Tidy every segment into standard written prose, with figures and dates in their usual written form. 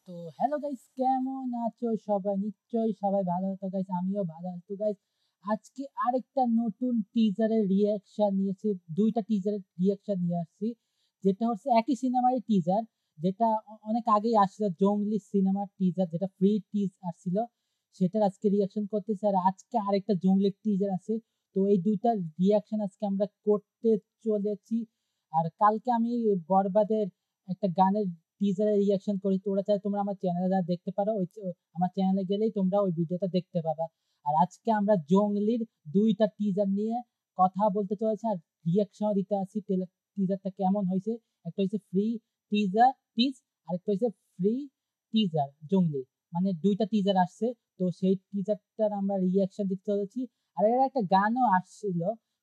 তো hello guys, কেমন আছো সবাই? নিশ্চয়ই সবাই ভালো আছো গাইস, আমিও ভালো আছি গাইস। আজকে আরেকটা নতুন টিজারের রিয়াকশন নিয়েছি, দুইটা টিজারের রিয়াকশন নিয়ে আসছি। যেটা হচ্ছে একই সিনেমারই টিজার, যেটা অনেক আগেই আসছিল, জঙ্গলি সিনেমার টিজার, যেটা ফ্রি টিজ আসছিল, সেটার আজকে রিয়াকশন করতেছি। আর আজকে আরেকটা জঙ্গলি টিজার আছে, তো এই দুইটা রিয়াকশন আজকে আমরা করতে চলেছি। আর কালকে আমি বরবাদের একটা গানের টিজারের রিয়াকশন করি, তো ওরা চাই তোমরা আমার চ্যানেলে যা দেখতে পারো, আমার চ্যানেলে গেলেই তোমরা ওই ভিডিওটা দেখতে পাবা। আর আজকে আমরা জঙ্গলির দুইটা টিজার নিয়ে কথা বলতে চলেছি আর রিয়াকশন দিতে আসি। টিজারটা কেমন হয়েছে, একটা হয়েছে ফ্রি টিজ, আর একটা হয়েছে ফ্রি টিজার জঙ্গলি, মানে দুইটা টিজার আসছে। তো সেই টিজারটার আমরা রিয়াকশন দিতে চলেছি। আর এর একটা গানও আসছিল,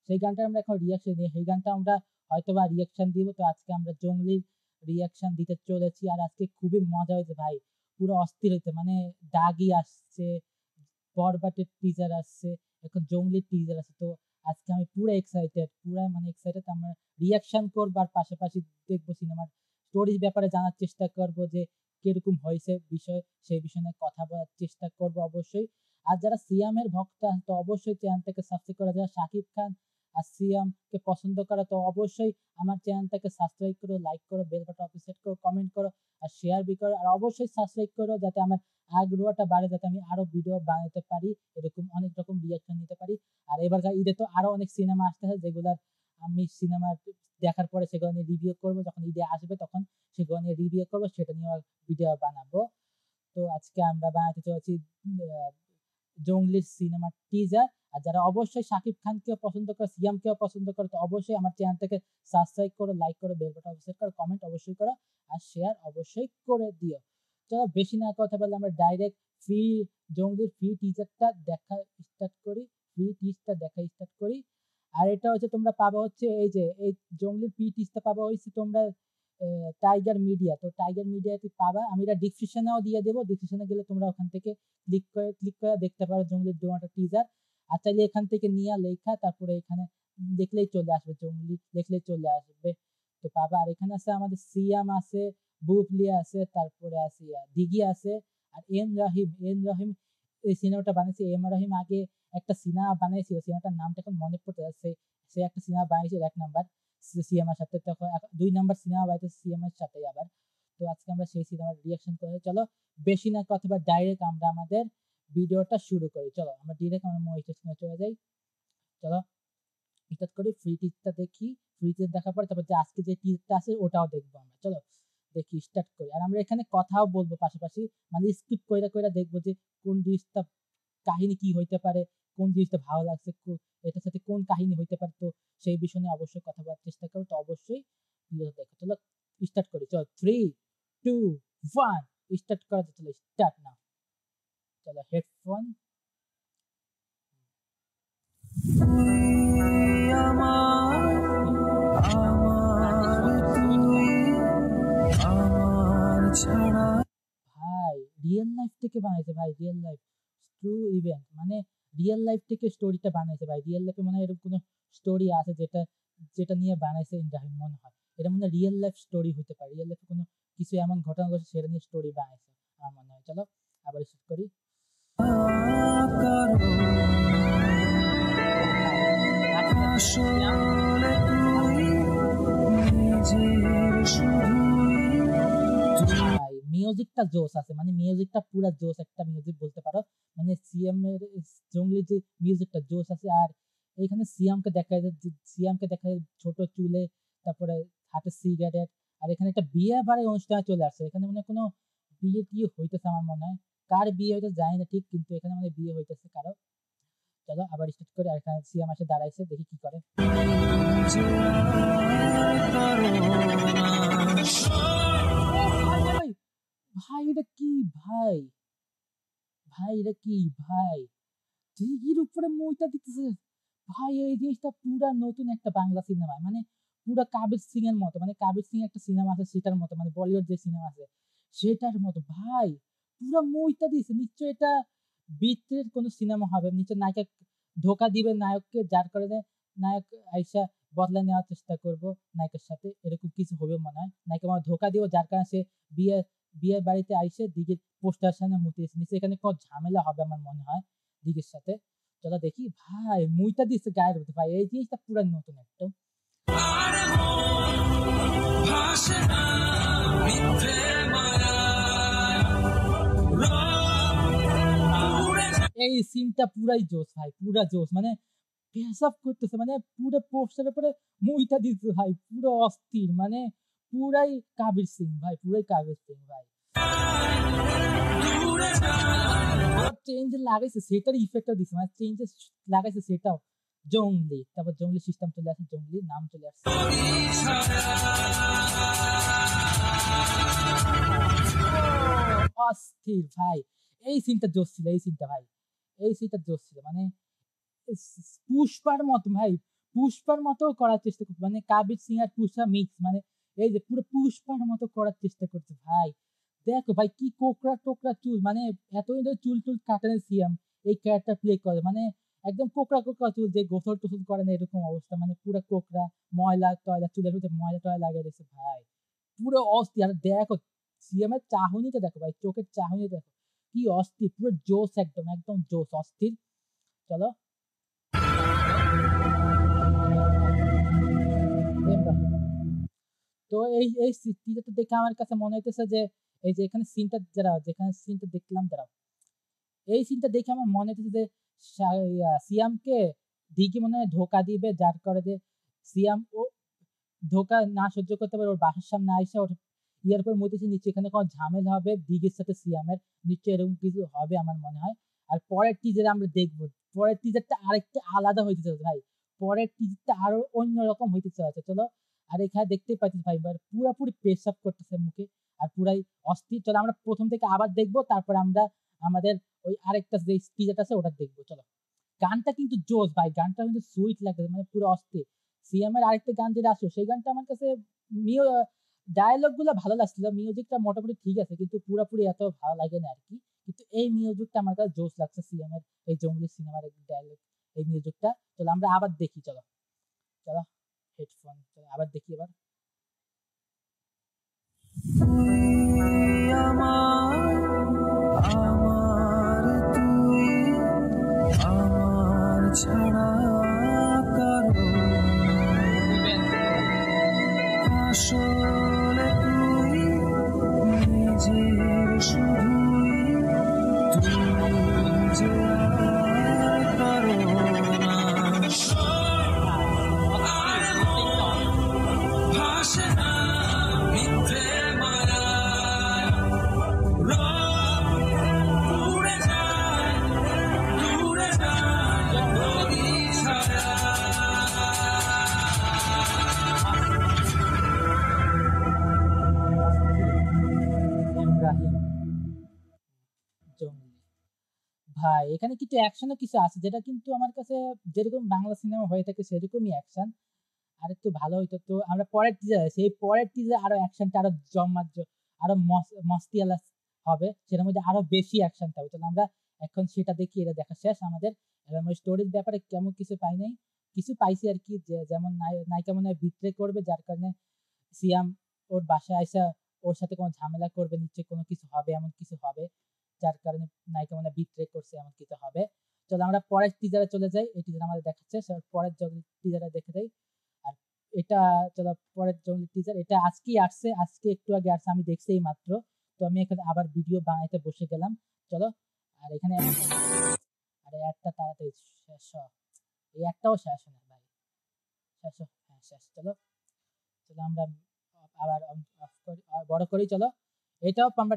সেই গানটা আমরা এখন রিয়াকশন দিই, সেই গানটা আমরা হয়তোবা রিয়াকশন দিব। তো আজকে আমরা জঙ্গলির রিয়াকশন দিতে চলেছি। আর আজকে খুবই মজা হয়েছে ভাই, পুরো অস্থির হয়েছে, মানে দাগি আসছে, বরবাটের টিজার আসছে, এখন জঙ্গলির টিজার আছে। তো আজকে আমি পুরো এক্সাইটেড, পুরো মানে এক্সাইটেড। আমরা রিয়াকশন করবো আর পাশাপাশি দেখবো সিনেমার স্টোরির ব্যাপারে জানার চেষ্টা করব, যে কিরকম হয়েছে বিষয়, সেই বিষয় নিয়ে কথা বলার চেষ্টা করব অবশ্যই। আর যারা সিয়ামের ভক্ত তো অবশ্যই চ্যানেলটাকে সাবস্ক্রাইব করা, যারা শাকিব খান আর সিয়ামকে পছন্দ করা তো অবশ্যই আমার চ্যানেলটাকে সাবস্ক্রাইব করো, লাইক করো, বেল বাটন অফ সেট করো, কমেন্ট করো আর শেয়ার বি করো। আর অবশ্যই সাবস্ক্রাইব করো যাতে আমার আগ্রহটা বাড়ে, যাতে আমি আরো ভিডিও বানাতে পারি, এরকম অনেক রকম রিয়াকশন নিতে পারি। আর এবারকার ঈদে তো আরো অনেক সিনেমা আসতেছে, যেগুলার আমি সিনেমা দেখার পরে সেগুলো নিয়ে রিভিউ করবো, যখন ঈদে আসবে তখন সেগুলো নিয়ে রিভিউ করবো, সেটা নিয়ে ভিডিও বানাবো। তো আজকে আমরা বানাতে চলেছি জঙ্গলির সিনেমার টিজার। আর যারা অবশ্যই শাকিব খানকে পছন্দ করে, সিয়ামকেও পছন্দ করে, তো অবশ্যই আমার চ্যানেলটাকে সাবস্ক্রাইব করো, লাইক করো, বেল বাটন অবশ্যই করো, কমেন্ট অবশ্যই করো আর শেয়ার অবশ্যই করে দিও। চলো বেশি না কথা বললে আমরা ডাইরেক্ট ফ্রি জঙ্গলির ফ্রি টিজারটা দেখা স্টার্ট করি, ফ্রি টিজটা দেখা স্টার্ট করি। আর এটা হচ্ছে তোমরা পাবা হচ্ছে এই যে এই জঙ্গলির ফ্রি টিজটা পাবা হচ্ছে তোমরা টাইগার মিডিয়া, তো টাইগার মিডিয়াতে পাবা। আমি এটা ডিসক্রিপশনেও দিয়ে দেবো, ডিসক্রিপশনে গেলে তোমরা ওখান থেকে ক্লিক করে দেখতে পারো জঙ্গলির দুটো টিজার। আর চাইলে এখান থেকে নিয়ে লেখা, তারপরে এখানে দেখলেই চলে আসবে, জঙ্গলি দেখলেই চলে আসবে, তো পাবা। আর এখানে আছে আমাদের সিয়াম আছে, বুবলি আছে, তারপরে আছে দিঘি আছে, আর এম রহিম এই সিনেমাটা বানিয়েছে। এম রহিম আগে একটা সিনেমা বানিয়েছিল, সিনেমাটার নামটা এখন মনে পড়তে যাচ্ছে। সে একটা সিনেমা বানিয়েছিল 1 নাম্বার সিএম এর সাথে, তখন 2 নাম্বার সিনেমা বানিয়েছে সিএম এর সাথে আবার। তো আজকে আমরা সেই সিনেমার রিয়াকশন করে, চলো বেশি না কথা বা ডাইরেক্ট আমরা আমাদের ভিডিওটা শুরু করি। চলো আমরা ডিরেক্ট আমরা মুভি স্টেশনে চলে যাই। চলো স্টার্ট করি, ফ্রি টিজটা দেখি, ফ্রি টিজ দেখার পরে তারপর যে আজকে যে টিজটা আছে ওটাও দেখবো আমরা। চলো দেখি, স্টার্ট করি। আর আমরা এখানে কথাও বলবো পাশাপাশি, মানে স্কিপ কইরা কইরা দেখবো যে কোন জিনিসটা কাহিনী কি হইতে পারে, কোন জিনিসটা ভালো লাগছে, এটার সাথে কোন কাহিনী হইতে পারে, তো সেই বিষয় নিয়ে অবশ্যই কথা বলার চেষ্টা করো। তো অবশ্যই ভিডিওটা দেখো। চলো স্টার্ট করি, চলো 3, 2, 1 স্টার্ট করা যাচ্ছে। চলো স্টার্ট নাও। চলো হেডফোন। ভাই রিয়েল লাইফ থেকে বানাইছে ভাই, রিয়েল লাইফ ট্রু ইভেন্ট, মানে রিয়েল লাইফ থেকে স্টোরিটা বানাইছে ভাই। রিয়েল লাইফে মনে হয় এরকম কোনো স্টোরি আছে যেটা যেটা নিয়ে বানাইছে ইন্দ্রাহিম, মনে হয় এটা মনে হয় রিয়েল লাইফ স্টোরি হতে পারে, রিয়েল লাইফে কোনো কিছু এমন ঘটনা ঘটছে সেটা নিয়ে স্টোরি বানাইছে আমার মনে হয়। চলো আবার স্টার্ট করি। মিউজিকটা জোস আছে, মানে মিউজিকটা পুরা জোস একটা মিউজিক বলতে পারো, মানে সিএম এর জঙ্গলি যে মিউজিকটা জোস আছে। আর এখানে সিএমকে দেখা যায় ছোট চুলে, তারপরে হাতে সিগারেট। আর এখানে একটা বিয়ে বাড়ির অনুষ্ঠান চলে আসছে, এখানে মানে কোনো বিয়ে টিয়ে হইতেছে আমার মনে হয়, কার বিয়ে হইতে জানি না ঠিক, কিন্তু এখানে মানে বিয়ে হইতেছে কারো। চলো আবার স্টার্ট করি। আর এখানে সিএম এসে দাঁড়াইছে, দেখি কি করে। ভাই এটা কি ভাই, ভাই এটা কি ভাই, দিঘির উপরে মইটা দিতেছে ভাই। এই জিনিসটা পুরা নতুন একটা বাংলা সিনেমা, মানে পুরা কাবির সিং এর মতো, মানে কাবির সিং একটা সিনেমা আছে সেটার মতো, মানে বলিউড যে সিনেমা আছে সেটার মতো ভাই, পুরা মইটা দিয়েছে। নিশ্চয় এটা বিত্রের কোনো সিনেমা হবে, নিশ্চয় নায়িকা ধোকা দিবে নায়ককে, যার কারণে নায়ক আইসা বদলা নেওয়ার চেষ্টা করব নায়কের সাথে, এরকম কিছু হবে মনে হয়। নায়িকা মানে ধোকা দিব, যার কারণে সে বিয়ে বিয়ের বাড়িতে আইসে দিঘির পোস্টার সামনে মুতে নিচে, এখানে কোনো ঝামেলা হবে আমার মনে হয় দিঘির সাথে। চলো দেখি ভাই মুইটা দিচ্ছে গায়ের মধ্যে ভাই, এই জিনিসটা পুরো নতুন একদম। এই সিনটা পুরাই জোস ভাই, পুরা জোস, মানে পেশাব করতেছে, মানে পুরো পোস্টারের উপরে মুইটা দিচ্ছে ভাই, পুরো অস্থির, মানে পুরাই কাবির সিং ভাই, পুরাই কাবির সিং ভাই। চেঞ্জ লাগাইছে সেটার ইফেক্টও দিছে, মানে চেঞ্জেস লাগাইছে সেটাও। জঙ্গলি, তারপর জঙ্গলি সিস্টেম চলে আসে, জঙ্গলি নাম চলে আসছে। অস্থির ভাই, এই সিনটা জোস ছিল, এই সিনটা ভাই, এই সিনটা জোস ছিল, মানে পুষ্পার মতো ভাই, পুষ্পার মতো করার চেষ্টা করছে, মানে কাবির সিং আর পুষ্পা মিক্স, মানে এই যে পুরো পুষ্পার মতো করার চেষ্টা করছে ভাই। দেখো ভাই কি কোকড়া টোকরা চুল, মানে এতদিন ধরে চুল টুল কাটানো সিএম এই ক্যারেক্টার প্লে করে, মানে একদম কোকড়া কোকড়া চুল, যে গোসল টোসল করে না এরকম অবস্থা, মানে পুরো কোকড়া, ময়লা টয়লা, চুলের ভিতরে ময়লা টয়লা লাগিয়ে দিয়েছে ভাই, পুরো অস্থির। আর দেখো সিএম এর চাহনিটা দেখো ভাই, চোখের চাহনি দেখো কি অস্থির, পুরো জোস, একদম একদম জোস, অস্থির। চলো তো এই এই টিজারটা দেখে আমার কাছে মনে হইতেছে যে এই যে এখানে সিনটা যেখানে সিনটা দেখলাম দাঁড়াও, এই সিনটা দেখে আমার মনে হইতেছে যে সিয়ামকে দিঘি মনে হয় ধোকা দিবে, যার করে যে সিয়াম ও ধোকা না সহ্য করতে পারে, ওর বাসার সামনে আইসা ওর ইয়ার পর মধ্যে নিচ্ছে, এখানে কোনো ঝামেলা হবে দিঘির সাথে সিয়ামের, নিশ্চয় এরকম কিছু হবে আমার মনে হয়। আর পরের টিজারে আমরা দেখবো, পরের টিজারটা আরেকটা আলাদা হইতে চলেছে ভাই, পরের টিজারটা আরো অন্যরকম হইতে চলেছে। চলো, আর এখানে দেখতেই পাচ্ছি ভাই পুরাপুরি পেশাব করতেছে মুখে, আর পুরাই অস্থির। চলো আমরা প্রথম থেকে আবার দেখবো, তারপর আমরা আমাদের ওই আরেকটা যে টিজারটা আছে ওটা দেখবো। চলো, গানটা কিন্তু জোস ভাই, গানটা কিন্তু সুইট লাগতেছে, মানে পুরো অস্থির। সিএম এর আরেকটা গান যেটা আসলো সেই গানটা আমার কাছে ডায়লগ গুলো ভালো লাগছিল, মিউজিকটা মোটামুটি ঠিক আছে, কিন্তু পুরোপুরি এত ভালো লাগে না আর কি। কিন্তু এই মিউজিকটা আমার কাছে জোস লাগছে, সিএম এর এই জঙ্গলি সিনেমার ডায়লগ, এই মিউজিকটা। চলো আমরা আবার দেখি, চলো চলো হেডফোন, চলো আবার দেখি এবার। ছাড়া কারো আসলে তুই নিজের, শুধুই তুই যে কারো না, ভাসে না মিথ্যে মায়া, ভাই এখানে কিছু অ্যাকশনও কিছু আছে, যেটা কিন্তু আমার কাছে যেরকম বাংলা সিনেমা হয়ে থাকে সেরকমই অ্যাকশন, আর একটু ভালো হইতো। তো আমরা পরের টিজার আছে, এই পরের টিজার আরো অ্যাকশনটা আরো জমাট, আরো মস্তিয়ালা হবে, সেটার মধ্যে আরো বেশি অ্যাকশন থাকবে। তাহলে আমরা এখন সেটা দেখি, এটা দেখা শেষ আমাদের। স্টোরির ব্যাপারে কেমন কিছু পাই নাই, কিছু পাইছি আর কি, যেমন নায়িকা মনে হয় বিট্রে করবে, যার কারণে সিয়াম ওর বাসায় আইসা ওর সাথে কোনো ঝামেলা করবে, নিশ্চয়ই কোনো কিছু হবে, এমন কিছু হবে, যার কারণে নায়িকা মনে হয় বিট্রে করছে, এমন কিছু হবে। চলো আমরা পরের টিজারে চলে যাই, এই টিজার আমাদের দেখাচ্ছে, পরের টিজারে দেখে যাই। আর এটা চলো পরের জঙ্গলি টিজার, এটা আজকেই আসছে, আজকে একটু আগে আসছে, আমি দেখছি এই মাত্র। তো আমি এখানে আবার ভিডিও বানাইতে বসে গেলাম। চলো, আর এখানে আরে একটা তাড়াতাড়ি শেষ, এই একটাও শেষ না ভাই, শেষ, হ্যাঁ শেষ। চলো চলো আমরা আবার বড় করি। চলো, এটাও আমরা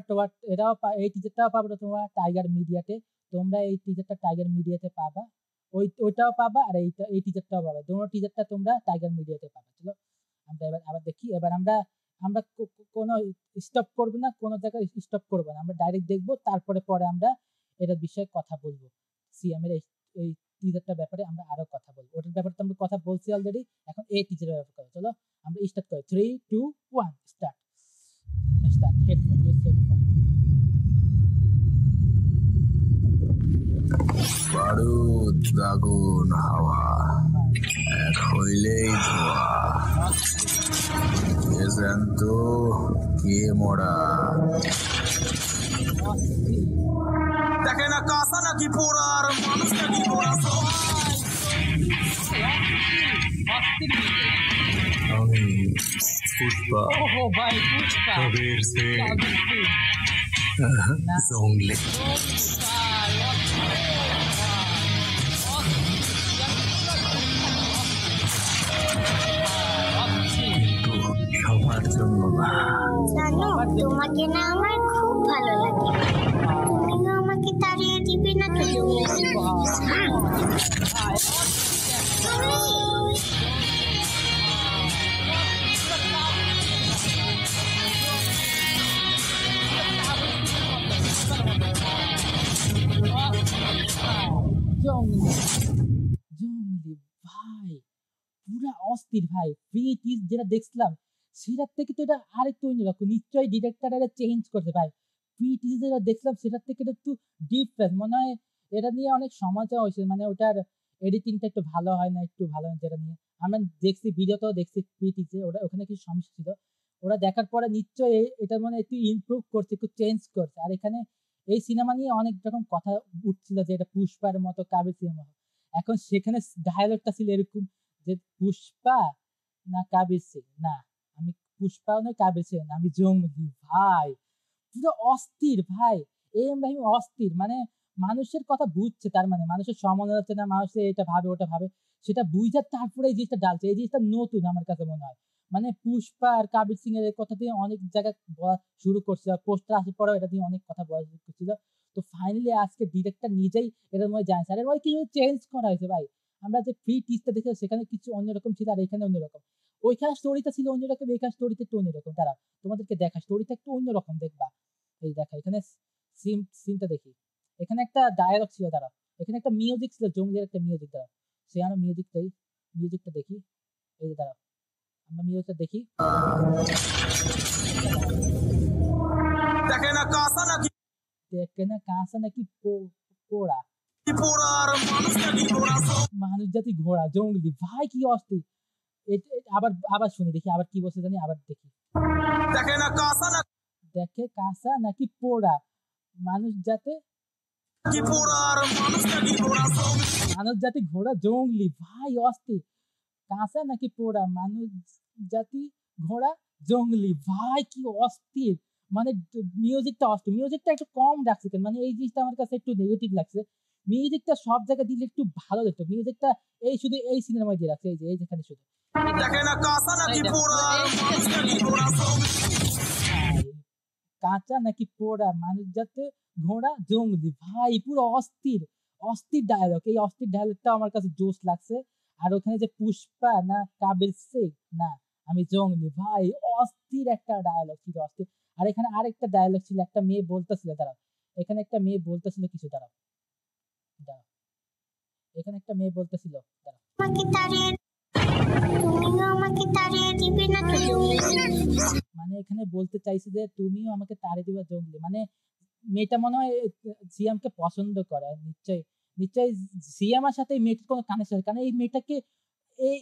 এটাও এই টিজারটাও পাবো তোমরা টাইগার মিডিয়াতে, তোমরা এই টিজারটা টাইগার মিডিয়াতে পাবা, ওইটাও পাবা, আর এই টিজারটাও পাবা, দুটো টিজারটা তোমরা টাইগার মিডিয়াতে পাবা। চলো আমরা এবার আবার দেখি, এবার আমরা কোনো স্টপ করবো না, কোনো জায়গায় স্টপ করবো না, আমরা ডাইরেক্ট দেখবো, তারপরে আমরা এটার বিষয়ে কথা বলবো, সিএম এর এই টিজারটার ব্যাপারে আমরা আরো কথা বলবো, ওটার ব্যাপারে তো আমরা কথা বলছি অলরেডি, এখন এই টিজারের ব্যাপারে। চলো আমরা স্টার্ট করি, 3, 2, 1 স্টার্ট। Headphone use headphone. বারুদ, আগুন, হাওয়া, এক হইলেই ধোয়া কে জ্যান্ত কে মরা দেখে না কাঁচা নাকি পোড়া আর মানুষ নাকি পোড়া আমি পুষ্পা কবির সিং জঙ্গলি কিন্তু সবার জন্য না। জানো তোমাকে না আমার খুব ভালো লাগে, তুমিও আমাকে তাড়িয়ে দিবে না তো? জঙ্গলি জঙ্গলি ভাই পুরা অস্থির ভাই। ফ্রি টিজ যেটা দেখছিলাম সেটার থেকে তো এটা আরেকটু অন্যরকম, নিশ্চয়ই ডিরেক্টর এটা চেঞ্জ করছে ভাই। ফ্রি টিজ যেটা দেখছিলাম সেটার থেকে এটা একটু ডিফারেন্ট মনে হয়, এটা নিয়ে অনেক সমালোচনা হয়েছে, মানে ওটার এডিটিংটা একটু ভালো হয় না, একটু ভালো হয় যেটা নিয়ে আমরা দেখছি, ভিডিওতেও দেখছি ফ্রি টিজে ওটা ওখানে কিছু সমস্যা ছিল, ওরা দেখার পরে নিশ্চয়ই এটার মানে একটু ইমপ্রুভ করছে, একটু চেঞ্জ করছে। আর এখানে এই সিনেমা নিয়ে অনেক রকম কথা উঠছিল যে এটা পুষ্পার মতো কাবির সিনেমা, এখন সেখানে ডায়ালগটা ছিল এরকম যে পুষ্পা না কাবির সিং, না আমি পুষ্পা নয় কাবির সিং না, আমি জঙ্গলি ভাই। পুরো অস্থির ভাই, এম ভাই অস্থির, মানে মানুষের কথা বুঝছে, তার মানে মানুষের সমালোচনা, মানুষের এটা ভাবে ওটা ভাবে সেটা বুঝে তারপরে এই জিনিসটা ডালছে। এই জিনিসটা নতুন আমার কাছে মনে হয়, মানে পুষ্পা আর কাবির সিং এর কথা দিয়ে অনেক জায়গায় বলা শুরু করছিল, পোস্টার আসার পরেও এটা দিয়ে অনেক কথা বলা শুরু করছিল। তো ফাইনালি আজকে ডিরেক্টর নিজেই এটার মধ্যে জানছে, আর এর মধ্যে কিছু চেঞ্জ করা হয়েছে ভাই। আমরা যে ফ্রি টিজটা দেখে সেখানে কিছু অন্যরকম ছিল, আর এখানে অন্যরকম। ওইখানে স্টোরিটা ছিল অন্যরকম, এখানে স্টোরিটা একটু অন্যরকম। তারা তোমাদেরকে দেখা স্টোরিটা একটু অন্যরকম দেখবা। এই দেখা এখানে সিনটা দেখি, এখানে একটা ডায়ালগ ছিল, তারা এখানে একটা মিউজিক ছিল, জঙ্গলের একটা মিউজিক, দ্বারা সে আমরা মিউজিকটা দেখি। এই যে দাঁড়াও আমরা মিউজিকটা দেখি। দেখে না কাঁচা নাকি দেখে না কাঁচা নাকি পোড়া পোড়া আর মানুষ নাকি পোড়া মানুষ জাতি ঘোড়া জঙ্গলি ভাই, কি অস্থির। আবার আবার শুনি দেখি, আবার কি বলছে জানি, আবার দেখি। দেখে না কাঁচা দেখে কাঁচা নাকি পোড়া মানুষ জাতে নাকি পোড়া আর মানুষ নাকি পোড়া মানুষ জাতি ঘোড়া জঙ্গলি ভাই অস্থির। কাঁচা নাকি পোড়া মানুষ জাতি ঘোড়া জঙ্গলি ভাই, কি অস্থির। মানে মিউজিকটা অস্থির, মিউজিকটা একটু কম রাখছে কেন, মানে এই জিনিসটা আমার কাছে একটু নেগেটিভ লাগছে। মিউজিকটা সব জায়গায় দিলে একটু ভালো দেখতো, মিউজিকটা এই শুধু এই সিনেমায় দিয়ে রাখছে, এই যে যেখানে শুধু দেখে না কাঁচা নাকি পোড়া আর মানুষ নাকি পোড়া কাঁচা নাকি পোড়া মানুষ জাতে ঘোড়া জঙ্গলি ভাই, পুরো অস্থির অস্থির ডায়লগ। এই অস্থির ডায়লগটা আমার কাছে জোশ লাগছে। আর ওখানে যে পুষ্পা না কাবির সিং না আমি জঙ্গলি ভাই, অস্থির একটা ডায়লগ ছিল, অস্থির। আর এখানে আরেকটা ডায়লগ ছিল, একটা মেয়ে বলতেছিল, দাঁড়াও এখানে একটা মেয়ে বলতেছিল কিছু, দাঁড়াও দাঁড়াও এখানে একটা মেয়ে বলতেছিল, দাঁড়াও আমাকে তাড়িয়ে, তুমিও আমাকে তাড়িয়ে দিবে না তো? মানে এখানে বলতে চাইছে যে তুমিও আমাকে তাড়িয়ে দিবা জঙ্গলি, মানে মেয়েটা মনে হয় সিয়ামকে পছন্দ করে। নিশ্চয়ই নিশ্চয়ই সিয়ামের সাথে এই মেয়েটার কোনো কানেকশন আছে, কারণ এই মেয়েটাকে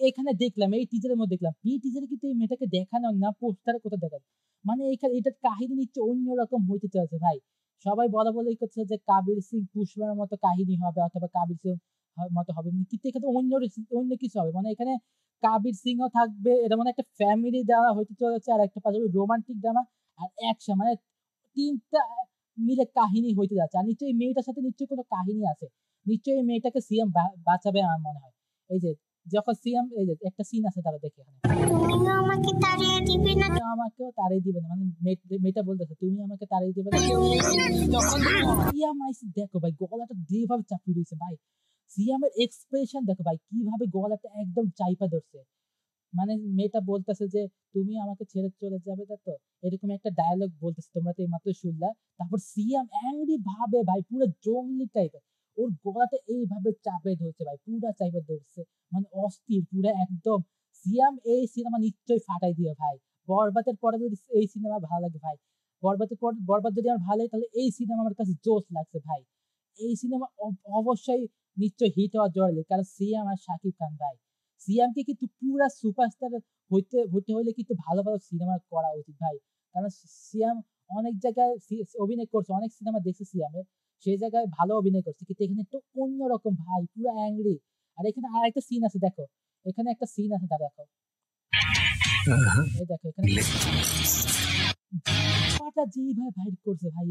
এখানে দেখলাম, এই টিজারের মধ্যে দেখলাম, প্রি টিজারে কিন্তু এই মেয়েটাকে দেখানো না, পোস্টারে কোথাও দেখানো, মানে এখানে এটার কাহিনী নিশ্চয় অন্যরকম হইতে চলেছে ভাই। সবাই বলা বলাই করছে যে কাবির সিং পুষ্পার মতো কাহিনী হবে, অথবা কাবির সিং মতো হবে, কিন্তু এখানে অন্য কিছু হবে, মানে এখানে কাবির সিংও থাকবে, এটা মানে একটা ফ্যামিলি ড্রামা হইতে চলেছে, আর একটা পাশাপাশি রোমান্টিক ড্রামা আর অ্যাকশন, মানে তিনটা মিলে কাহিনী হইতে যাচ্ছে। আর নিশ্চয়ই মেয়েটার সাথে নিশ্চয়ই কোনো কাহিনী আছে, নিশ্চয়ই এই মেয়েটাকে সিএম বাঁচাবে আমার মনে হয়। এই যে যখন সিএম, এই যে একটা সিন আছে, তারা দেখে এখানে তুমিও আমাকে তাড়িয়ে দিবে না তো? আমাকেও তাড়িয়ে দিবে না, মানে মেয়েটা বলতেছে তুমি আমাকে তাড়িয়ে দিবে না, তখন সিএম আইসি দেখো ভাই গলাটা যেভাবে চাপিয়ে দিয়েছে ভাই, সিএম এর এক্সপ্রেশন দেখো ভাই, কিভাবে গলাটা একদম চাইপা ধরছে। মানে মেয়েটা বলতেছে যে তুমি আমাকে ছেড়ে চলে যাবে, তা তো এরকম একটা ডায়লগ বলতেছে, তোমরা তো এইমাত্র শুনলা। তারপর সিএম অ্যাংরি ভাবে ভাই, পুরো জঙ্গলি টাইপের, ওর গলাটা এইভাবে চাপে ধরছে ভাই, পুরা চাপে ধরছে, মানে অস্থির পুরা একদম। সিএম এই সিনেমা নিশ্চয়ই ফাটাই দিও ভাই। বরবাদের পরে যদি এই সিনেমা ভালো লাগে ভাই, বরবাদের পর বরবাদ যদি আমার ভালো লাগে, তাহলে এই সিনেমা আমার কাছে জোশ লাগছে ভাই। এই সিনেমা অবশ্যই নিশ্চয়ই হিট হওয়া জরুরি, কারণ সিএম আর শাকিব খান ভাই, সিয়ামকে কিন্তু পুরা সুপারস্টার হতে হলে কিন্তু ভালো ভালো সিনেমা করা উচিত ভাই, কারণ সিয়াম অনেক জায়গায় অভিনয় করছে, অনেক সিনেমা দেখছে সিয়ামের, সেই জায়গায় ভালো অভিনয় করছে, কিন্তু এখানে একটু অন্যরকম ভাই, পুরো অ্যাংরি। আর এখানে আর একটা সিন আছে, দেখো এখানে একটা সিন আছে, দেখো এই দেখো এখানে জিহ্বাটা যেভাবে বাইর করছে ভাই,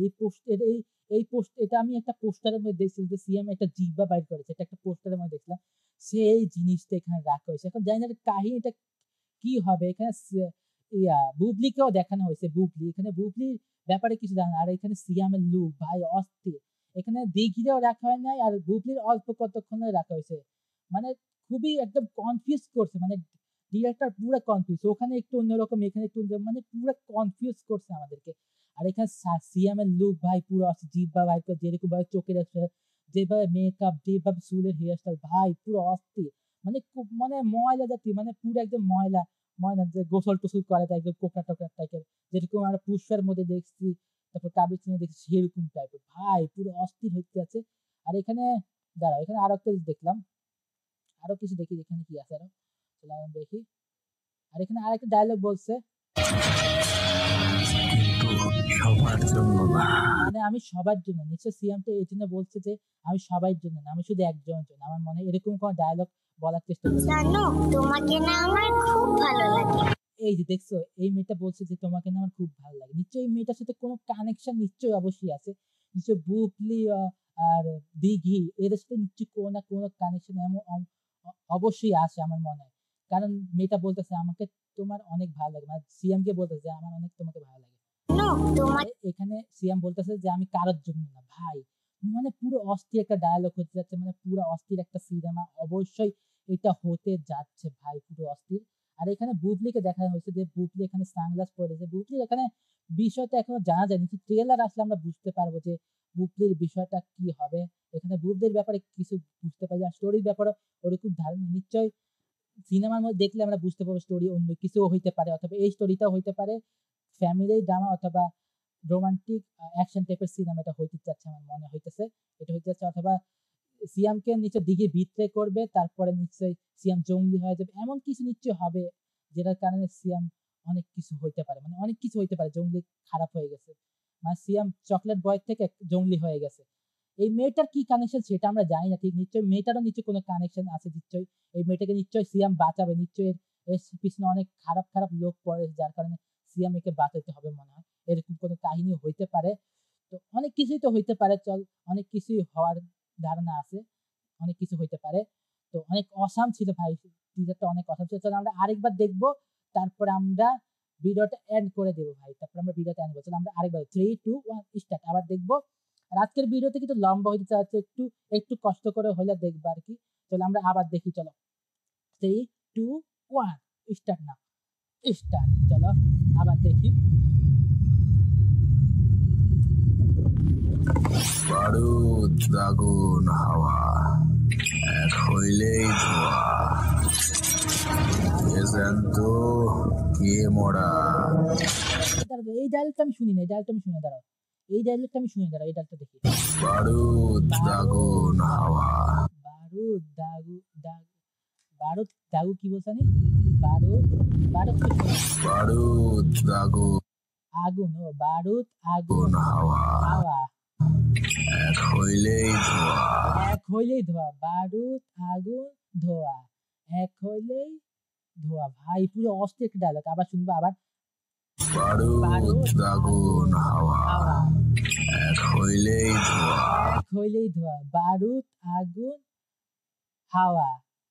এই পোস্ট এটা আমি একটা পোস্টারের মধ্যে দেখছিলাম যে সিএম একটা জিহ্বা বাইর করেছে, এটা একটা পোস্টারের মধ্যে দেখছিলাম, সেই জিনিসটা এখানে রাখা হয়েছে। এখন জানি না কাহিনীটা কি হবে, এখানে বুবলিকেও দেখানো হয়েছে, এখানে বুবলির ব্যাপারে কিছু জানে না, আর এখানে সিয়ামের লুক ভাই অস্থির, এখানে দিঘিরেও রাখা হয় নাই, আর বুবলির অল্প কতক্ষণে রাখা হয়েছে, মানে খুবই একদম কনফিউজ করছে, মানে ডিরেক্টর পুরো কনফিউজ, ওখানে একটু অন্যরকম এখানে একটু মানে পুরো কনফিউজ করছে আমাদেরকে। আর এখানে সিয়াম এর লুক ভাই পুরো জিহ্বা ভাই যেরকম ভাবে চোখের যেভাবে মেকআপ, যেভাবে চুলের হেয়ার স্টাইল ভাই পুরো অস্থির, মানে মানে ময়লা জাতি, মানে পুরো একদম ময়লা যে গোসল টোসল করে তাই একদম কোকা টোকা টাইপের, যেরকম আমরা পুষ্পার মধ্যে দেখছি, তারপর কাবির সিংহে দেখছি সেরকম টাইপের ভাই, পুরো অস্থির হতে আছে। আর এখানে দাঁড়াও, এখানে আরো একটা দেখলাম, আরো কিছু দেখি এখানে কি আছে আরো, দেখি। আর এখানে আরেকটা ডায়লগ বলছে, মানে আমি সবার জন্য, নিশ্চয় সিএমটা এই জন্য বলছে যে আমি সবার জন্য না, আমি শুধু একজনের জন্য, আমার মনে এরকম কোন ডায়লগ বলার চেষ্টা করছে। জানো তোমাকে না আমার খুব ভালো লাগে। এই যে দেখছো, এই মেয়েটা বলছে যে তোমাকে না আমার খুব ভালো লাগে, নিশ্চয়ই এই মেয়েটার সাথে কোনো কানেকশন নিশ্চয়ই অবশ্যই আছে, নিশ্চয়ই বুবলি আর দিঘি এদের সাথে নিশ্চয়ই কোনো না কোনো কানেকশন এমন অবশ্যই আছে আমার মনে হয়, কারণ মেয়েটা বলতেছে আমাকে তোমার অনেক ভালো লাগে, মানে সিএম কে বলতেছে আমার অনেক তোমাকে ভালো লাগে, এখানে সিএম বলতেছে যে আমি কারোর জন্য না ভাই, মানে পুরো অস্থির একটা ডায়লগ হতে যাচ্ছে, মানে পুরো অস্থির একটা সিনেমা অবশ্যই এটা হতে যাচ্ছে ভাই, পুরো অস্থির। আর এখানে বুবলিকে দেখানো হয়েছে যে বুবলি এখানে সানগ্লাস পরেছে, বুবলির এখানে বিষয়টা এখনো জানা যায়নি, ট্রেলার আসলে আমরা বুঝতে পারবো যে বুবলির বিষয়টা কি হবে, এখানে বুবলির ব্যাপারে কিছু বুঝতে পারি, আর স্টোরির ব্যাপারে ওরকম ধারণা নিশ্চয়ই সিনেমার মধ্যে দেখলে আমরা বুঝতে পারবো স্টোরি অন্য কিছু হইতে পারে, অথবা এই স্টোরিটাও হইতে পারে ফ্যামিলি ড্রামা অথবা রোমান্টিক অ্যাকশন টাইপের সিনেমা, এটা হইতে যাচ্ছে আমার মনে হইতেছে, এটা হইতে যাচ্ছে, অথবা সিয়ামকে নিচে দিকে ভিতরে করবে, তারপরে নিশ্চয়ই সিয়াম জঙ্গলি হয়ে যাবে, এমন কিছু নিশ্চয় হবে যেটার কারণে সিয়াম অনেক কিছু হইতে পারে, মানে অনেক কিছু হইতে পারে, জঙ্গলি খারাপ হয়ে গেছে, মানে সিয়াম চকলেট বয় থেকে জঙ্গলি হয়ে গেছে, এই মেয়েটার কি কানেকশন সেটা আমরা জানি না ঠিক, নিশ্চয়ই মেয়েটারও নিশ্চয়ই কোনো কানেকশন আছে, নিশ্চয়ই এই মেয়েটাকে নিশ্চয়ই সিয়াম বাঁচাবে, নিশ্চয়ই এর পিছনে অনেক খারাপ খারাপ লোক পড়ে, যার কারণে সিয়াম একে বাঁচাতে হবে মনে হয়, এরকম কোনো কাহিনী হইতে পারে, তো অনেক কিছুই তো হইতে পারে, চল অনেক কিছুই হওয়ার ধারণা আছে, অনেক কিছু হইতে পারে, তো অনেক অসাম ছিল ভাই, টিজারটা অনেক অসাম ছিল, চল আমরা আরেকবার দেখবো, তারপর আমরা ভিডিওটা এন্ড করে দেবো ভাই, তারপর আমরা ভিডিওটা এন্ড করবো, চল আমরা আরেকবার 3, 2, 1 স্টার্ট আবার দেখবো। আর আজকের ভিডিওতে কিন্তু লম্বা হইতে চাচ্ছে, একটু কষ্ট করে হলে দেখবো আর কি, চলো আমরা আবার দেখি, চলো 3, 2, 1 স্টার্ট, না স্টার্ট, চলো আবার দেখি। বারুদ আগুন হাওয়া এক হইলেই ধোয়া, এ জ্যান্ত কে মরা। এই ডায়লগটা আমি শুনি না, এই ডায়লগটা আমি শুনে দাঁড়াও, এই ডায়লগটা আমি শুনে দাঁড়াও, এই ডায়লগটা দেখি। বারুদ আগুন হাওয়া, বারুদ দাগু কি বলছ আমি, বারুদ আগুন আগুন, ও বারুদ আগুন হাওয়া এক হইলেই ধোয়া, বারুদ আগুন ধোয়া, এক হইলেই ধোয়া, ভাই পুরো অস্থির একটা ডায়লগ, আবার শুনবো, আবার বারুদ আগুন হাওয়া এক হইলেই ধোয়া, বারুদ আগুন হাওয়া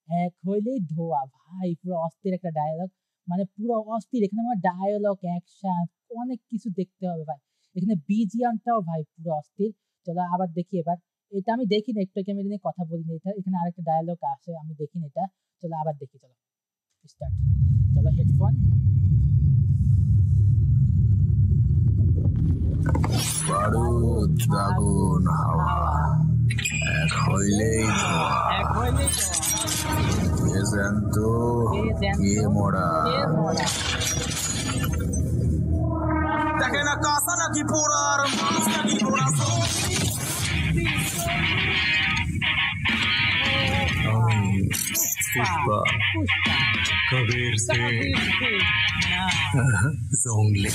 এক হইলেই ধোয়া, ভাই পুরো অস্থির একটা ডায়লগ, মানে পুরো অস্থির, এখানে আমার ডায়লগ অ্যাকশন অনেক কিছু দেখতে হবে ভাই, এখানে বিজিএমটাও ভাই পুরো অস্থির। চলো আবার দেখি, এবার এটা আমি দেখি না, একটু আমি নিয়ে কথা বলি না, এটা এখানে আরেকটা ডায়লগ আছে আমি দেখি না এটা, চলো আবার দেখি, চলো স্টার্ট, চলো হেডফোন। বারুদ আগুন হাওয়া এক হইলেই ধোয়া, এ জ্যান্ত কে মরা। দেখে না কাঁসা নাকি পোড়া, আর মানুষ নাকি পোড়া, पुष्पा पुष्पा कबीर से कबीर सिंह ना जोंगली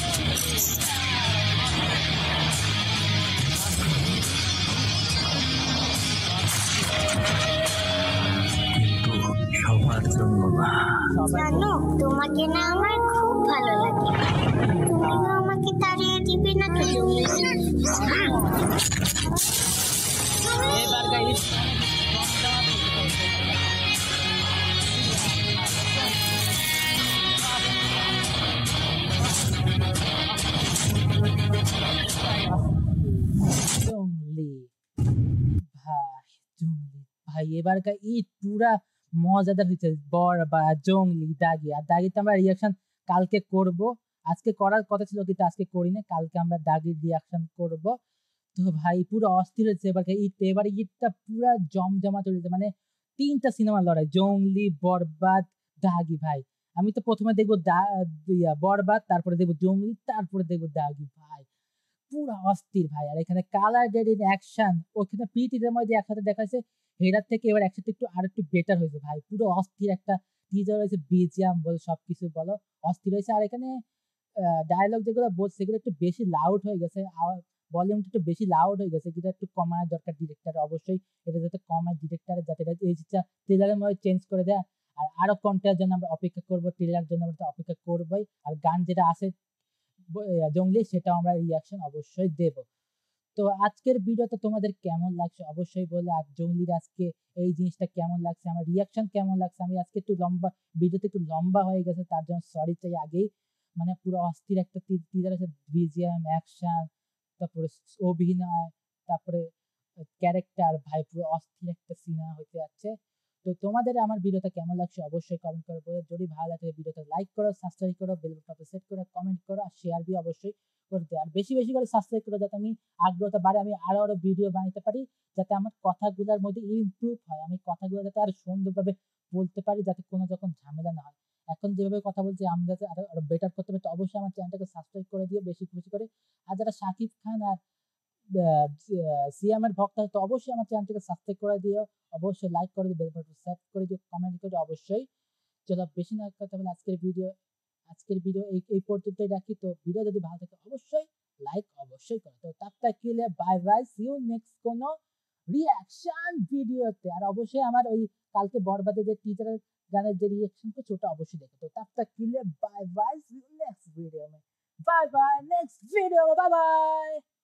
কিন্তু সবার জন্য না। জানো তোমাকে না আমার খুব ভালো লাগে তুমিও আমাকে তাড়িয়ে দিবে নাকি জঙ্গলি এবার গাইস জঙ্গলি ভাই জঙ্গলি ভাই এবারকার ঈদ পুরা মজাদার হয়েছে বর বা জঙ্গলি দাগি আর দাগিতে আমরা রিয়াকশন কালকে করব আজকে করার কথা ছিল কিন্তু আজকে করি না কালকে আমরা দাগির রিয়াকশন করব তো ভাই পুরো অস্থির হচ্ছে এবার ঈদটা পুরা জমজমাট হয়েছে মানে 3টা সিনেমা লড়াই জঙ্গলি বরবাদ দাগি ভাই আমি তো প্রথমে দেখবো বরবাদ তারপরে দেখবো জঙ্গলি তারপরে দেখবো দাগি ভাই পুরা অস্থির ভাই আর এখানে কালার গ্রেডিং অ্যাকশন ওখানে পিটিদের মধ্যে একসাথে দেখাচ্ছে হেরার থেকে এবার একসাথে একটু বেটার হয়েছে ভাই পুরো অস্থির একটা টিজার হয়েছে বিজিএম বল সবকিছু বলো অস্থির হয়েছে আর এখানে ডায়লগ যেগুলো বলছে সেগুলো একটু বেশি লাউড হয়ে গেছে ভলিউমটা একটু বেশি লাউড হয়ে গেছে যেটা একটু কমানোর দরকার ডিরেক্টর অবশ্যই এটা যাতে কমায় ডিরেক্টরের যাতে এটা এই জিনিসটা ট্রেলারের মধ্যে চেঞ্জ করে দেয় আর আরো কন্টেন্টের জন্য আমরা অপেক্ষা করবো ট্রেলার জন্য আমরা অপেক্ষা করবোই আর গান যেটা আছে জঙ্গলি সেটাও আমরা রিয়াকশন অবশ্যই দেব তো আজকের ভিডিওটা তোমাদের কেমন লাগছে অবশ্যই বলে আর জঙ্গলির আজকে এই জিনিসটা কেমন লাগছে আমার রিয়াকশন কেমন লাগছে আমি আজকে একটু ভিডিওতে একটু লম্বা হয়ে গেছে তার জন্য সরি চাই আগেই মানে পুরো অস্থির একটা টিজার আছে বিজিএম অ্যাকশন তারপরে অভিনয় তারপরে ক্যারেক্টার ভাই পুরো অস্থির একটা সিনেমা হতে যাচ্ছে তো তোমাদের আমার ভিডিওটা কেমন লাগছে অবশ্যই কমেন্ট করে বলো যদি ভালো লাগে ভিডিওটা লাইক করো সাবস্ক্রাইব করো বেল বাটনটা সেট করো কমেন্ট করো আর শেয়ার দিয়ে অবশ্যই করে দিও আর বেশি বেশি করে সাবস্ক্রাইব করো যাতে আমি আগ্রহটা বাড়ে আমি আরো ভিডিও বানাতে পারি যাতে আমার কথাগুলোর মধ্যে ইমপ্রুভ হয় আমি কথাগুলো যাতে আরো সুন্দরভাবে বলতে পারি যাতে কোনো যখন ঝামেলা না হয় এখন যেভাবে কথা বলছি আমরা যাতে আরো বেটার করতে পারি তো অবশ্যই আমার চ্যানেলটাকে সাবস্ক্রাইব করে দিও বেশি বেশি করে আর যারা শাকিব খান আর সিএম এর ভক্ত তো অবশ্যই আমার চ্যানেলটাকে সাবস্ক্রাইব করে দিও অবশ্যই লাইক করে দিও বেল বাটন সেট করে দিও কমেন্ট করে অবশ্যই চলো বেশি না কথা বলে আজকের ভিডিও এই পর্যন্তই রাখি তো ভিডিও যদি ভালো থাকে অবশ্যই লাইক অবশ্যই করো তো তারপর কিলে bye bye see you next কোনো রিঅ্যাকশন ভিডিওতে আর অবশ্যই আমার ওই কালকে বরবাদের যে টিজারের গানের যে রিঅ্যাকশন করছে ওটা অবশ্যই দেখো তো তারপর কিলে bye bye see you next video में bye bye next video bye bye